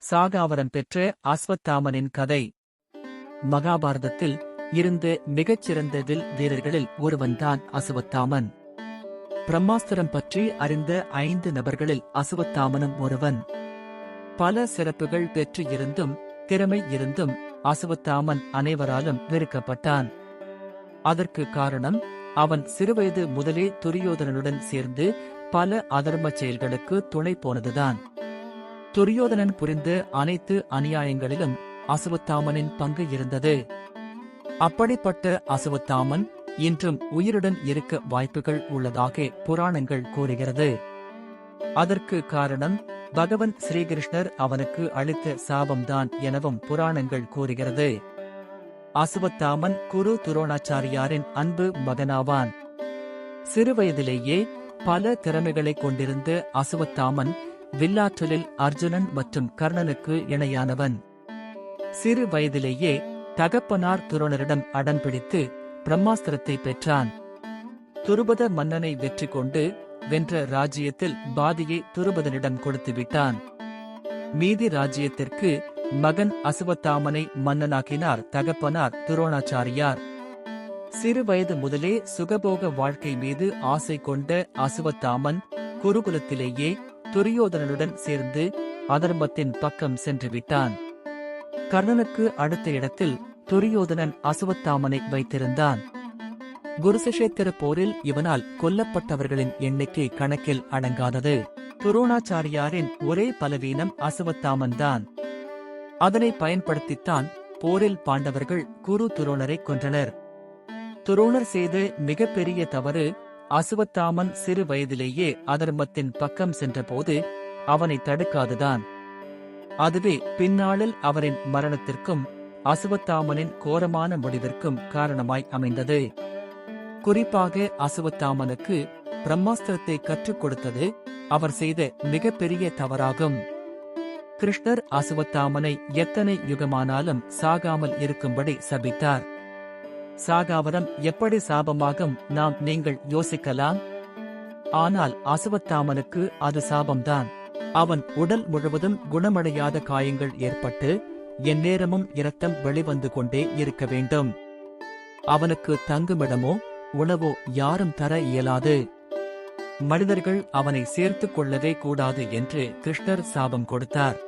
சாகாவரம் பெற்ற அஸ்வத்தாமனின் கதை. மகாபாரதத்தில் இருந்த மிகச்சிறந்த வில் வீரர்களில் ஒருவன்தான் அசுவத்தாமன். பிரம்மாஸ்திரம் பற்றி அறிந்த 5 நபர்களில் அசுவத்தாமனும் ஒருவன். பல சிறப்புகள் பெற்று இருந்தும் திறமை இருந்தும் அசுவத்தாமன் அனைவராலும் வெறுக்கப்பட்டான். அதற்கு காரணம், அவன் சிறுவயது முதலே துரியோதனனுடன் சேர்ந்து பல அதர்மச் செயல்களுக்கு துணை போனதுதான். துரியோதனன் புரிந்த அனைத்து அநியாயங்களிலும் அசுவத்தாமனின் பங்கு இருந்தது. அப்படிப்பட்ட அசுவத்தாமன் இன்றும் உயிருடன் இருக்க வாய்ப்புகள் உள்ளதாக புராணங்கள் கூறுகிறது. அதற்கு காரணம் பகவன் ஸ்ரீகிருஷ்ணர் அவனுக்கு அளித்த சாபம்தான் எனவும் புராணங்கள் கூறுகிறது. அசுவத்தாமன் குரு துரோணாச்சாரியாரின் அன்பு மகனாவான். சிறுவயதிலேயே பல திறமைகளை கொண்டிருந்த அசுவத்தாமன் வில்லாற்றலில் அர்ஜுனன் மற்றும் கர்ணனுக்கு இணையானவன். சிறு வயதிலேயே தகப்பனார் துரோணரிடம் அடம்பிடித்து பிரம்மாஸ்திரத்தை பெற்றான். துருபத மன்னனை வெற்றி கொண்டு வென்ற ராஜ்யத்தில் பாதியை துருபதனிடம் கொடுத்துவிட்டான். மீதி ராஜ்யத்திற்கு மகன் அசுவத்தாமனை மன்னனாக்கினார் தகப்பனார் துரோணாச்சாரியார். சிறு வயது முதலே சுகபோக வாழ்க்கை மீது ஆசை கொண்ட அசுவத்தாமன் குருகுலத்திலேயே துரியோதனனுடன் சேர்ந்து அதர்மத்தின் பக்கம் சென்று விட்டான். கர்ணனுக்கு அடுத்த இடத்தில் துரியோதனன் அசுவத்தாமனை வைத்திருந்தான். குருசேத்திர போரில் இவனால் கொல்லப்பட்டவர்களின் எண்ணிக்கை கணக்கில் அடங்காதது. துரோணாச்சாரியாரின் ஒரே பலவீனம் அசுவத்தாமன்தான். அதனை பயன்படுத்தித்தான் போரில் பாண்டவர்கள் குரு துரோணரை கொன்றனர். துரோணர் செய்த மிகப்பெரிய தவறு, அசுவத்தாமன் சிறு வயதிலேயே அதர்மத்தின் பக்கம் சென்றபோது அவனை தடுக்காதுதான். அதுவே பின்னாளில் அவரின் மரணத்திற்கும் அசுவத்தாமனின் கோரமான முடிவிற்கும் காரணமாய் அமைந்தது. குறிப்பாக அசுவத்தாமனுக்கு பிரம்மாஸ்திரத்தை கற்றுக் கொடுத்தது அவர் செய்த மிகப்பெரிய தவறாகும். கிருஷ்ணர் அசுவத்தாமனை எத்தனை யுகமானாலும் சாகாமல் இருக்கும்படி சபித்தார். சாகாவரம் எப்படி சாபமாகும் நாம் நீங்கள் யோசிக்கலாம். ஆனால் அசுவத்தாமனுக்கு அது சாபம்தான். அவன் உடல் முழுவதும் குணமடையாத காயங்கள் ஏற்பட்டு எந்நேரமும் இரத்தம் வெளிவந்து கொண்டே இருக்க வேண்டும். அவனுக்கு தங்குமிடமோ உணவோ யாரும் தர இயலாது. மனிதர்கள் அவனை சேர்த்துக் கொள்ளவே கூடாது என்று கிருஷ்ணர் சாபம் கொடுத்தார்.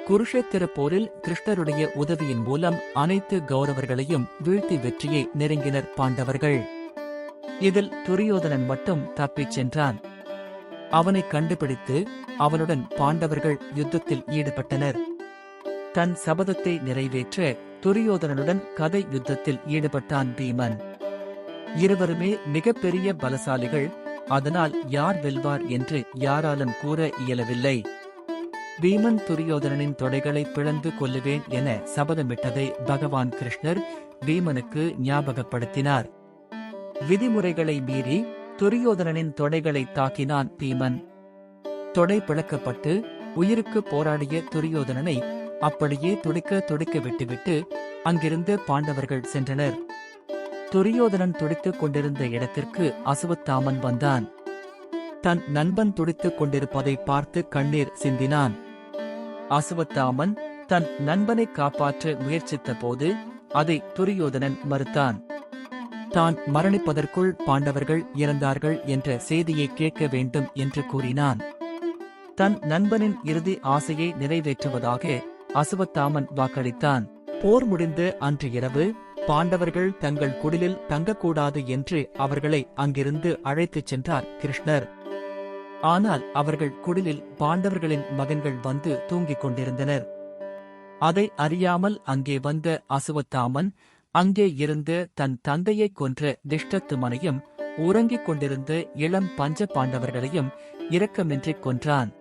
குருஷேத்திர போரில் கிருஷ்ணருடைய உதவியின் மூலம் அனைத்து கௌரவர்களையும் வீழ்த்தி வெற்றியை நெருங்கினர் பாண்டவர்கள். இதில் துரியோதனன் மட்டும் தப்பிச் சென்றான். அவனை கண்டுபிடித்து அவனுடன் பாண்டவர்கள் யுத்தத்தில் ஈடுபட்டனர். தன் சபதத்தை நிறைவேற்ற துரியோதனனுடன் கதை யுத்தத்தில் ஈடுபட்டான் பீமன். இருவருமே மிகப்பெரிய பலசாலிகள். அதனால் யார் வெல்வார் என்று யாராலும் கூற இயலவில்லை. பீமன் துரியோதனனின் தொடைகளை பிளந்து கொல்லுவேன் என சபதமிட்டதை பகவான் கிருஷ்ணர் பீமனுக்கு ஞாபகப்படுத்தினார். விதிமுறைகளை மீறி துரியோதனனின் தொடைகளை தாக்கினான் பீமன். தொடை பிளக்கப்பட்டு உயிருக்கு போராடிய துரியோதனனை அப்படியே துடிக்க விட்டுவிட்டு அங்கிருந்து பாண்டவர்கள் சென்றனர். துரியோதனன் துடித்துக் கொண்டிருந்த இடத்திற்கு அசுவத்தாமன் வந்தான். தன் நண்பன் துடித்துக் கொண்டிருப்பதை பார்த்து கண்ணீர் சிந்தினான். அசுவத்தாமன் தன் நண்பனை காப்பாற்ற முயற்சித்த போது அதை துரியோதனன் மறுத்தான். தான் மரணிப்பதற்குள் பாண்டவர்கள் இறந்தார்கள் என்ற செய்தியை கேட்க வேண்டும் என்று கூறினான். தன் நண்பனின் இறுதி ஆசையை நிறைவேற்றுவதாக அசுவத்தாமன் வாக்களித்தான். போர் முடிந்து அன்று இரவு பாண்டவர்கள் தங்கள் குடிலில் தங்கக்கூடாது என்று அவர்களை அங்கிருந்து அழைத்துச் சென்றார் கிருஷ்ணர். ஆனால் அவர்கள் குடிலில் பாண்டவர்களின் மகன்கள் வந்து தூங்கிக் கொண்டிருந்தனர். அதை அறியாமல் அங்கே வந்த அசுவத்தாமன் அங்கே இருந்து தன் தந்தையை கொன்ற திஷ்டத்துமனையும் உறங்கிக் கொண்டிருந்த இளம் பஞ்ச பாண்டவர்களையும் இரக்கமின்றி கொன்றான்.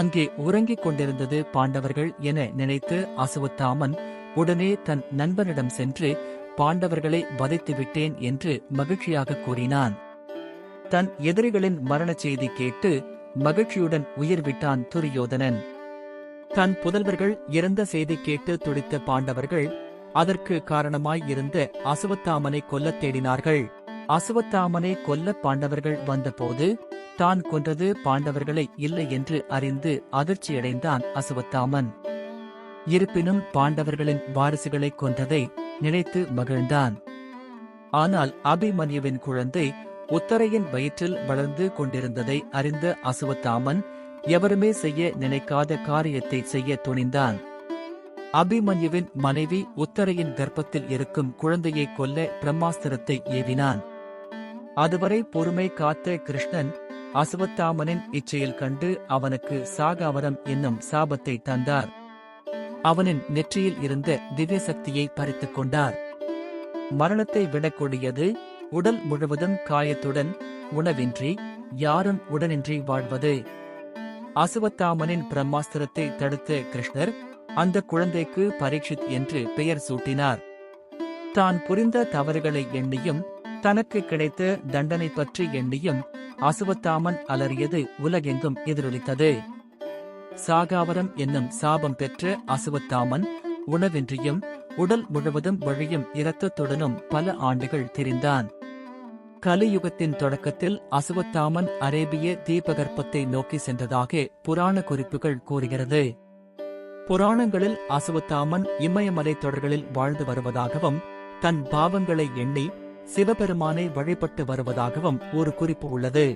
அங்கே உறங்கிக் கொண்டிருந்தது பாண்டவர்கள் என நினைத்து அசுவத்தாமன் உடனே தன் நண்பனிடம் சென்று பாண்டவர்களை வதைத்துவிட்டேன் என்று மகிழ்ச்சியாக கூறினான். தன் எதிரிகளின் மரணச் செய்தி கேட்டு மகிழ்ச்சியுடன் உயிர் விட்டான் துரியோதனன். தன் புதல்வர்கள் இறந்த செய்தி கேட்டு துடித்த பாண்டவர்கள் அதற்கு காரணமாயிருந்த அசுவத்தாமனை கொல்லத் தேடினார்கள். அசுவத்தாமனை கொல்ல பாண்டவர்கள் வந்தபோது தான் கொன்றது பாண்டவர்களை இல்லை என்று அறிந்து அதிர்ச்சியடைந்தான் அசுவத்தாமன். இருப்பினும் பாண்டவர்களின் வாரிசுகளை கொன்றதை நினைத்து மகிழ்ந்தான். ஆனால் அபிமன்யுவின் குழந்தை உத்தரையின் வயிற்றில் வளர்ந்து கொண்டிருந்ததை அறிந்த அசுவத்தாமன் எவருமே செய்ய நினைக்காத காரியத்தை செய்ய துணிந்தான். அபிமன்யுவின் மனைவி உத்தரையின் கர்ப்பத்தில் இருக்கும் குழந்தையை கொல்ல பிரம்மாஸ்திரத்தை ஏவினான். அதுவரை பொறுமை காத்த கிருஷ்ணன் அசுவத்தாமனின் இச்செயல் கண்டு அவனுக்கு சாகாவரம் என்னும் சாபத்தை தந்தார். அவனின் நெற்றியில் இருந்த திவ்ய சக்தியை பறித்துக் கொண்டார். மரணத்தை விடக்கூடியது உடல் முழுவதும் காயத்துடன் உணவின்றி யாரும் உடனின்றி வாழ்வது. அசுவத்தாமனின் பிரம்மாஸ்திரத்தை தடுத்த கிருஷ்ணர் அந்த குழந்தைக்கு பரீட்சித் என்று பெயர் சூட்டினார். தான் புரிந்த தவறுகளை எண்ணியும் தனக்கு கிடைத்த தண்டனை பற்றி எண்ணியும் அசுவத்தாமன் அலறியது உலகெங்கும் எதிரொலித்தது. சாகாவரம் என்னும் சாபம் பெற்ற அசுவத்தாமன் உணவின்றியும் உடல் முழுவதும் வழியும் இரத்தத்துடனும் பல ஆண்டுகள் திரிந்தான். கலியுகத்தின் தொடக்கத்தில் அசுவத்தாமன் அரேபிய தீபகற்பத்தை நோக்கி சென்றதாக புராண குறிப்புகள் கூறுகிறது. புராணங்களில் அசுவத்தாமன் இமயமலை தொடர்களில் வாழ்ந்து வருவதாகவும் தன் பாவங்களை எண்ணி சிவபெருமானை வழிபட்டு வருவதாகவும் ஒரு குறிப்பு உள்ளது.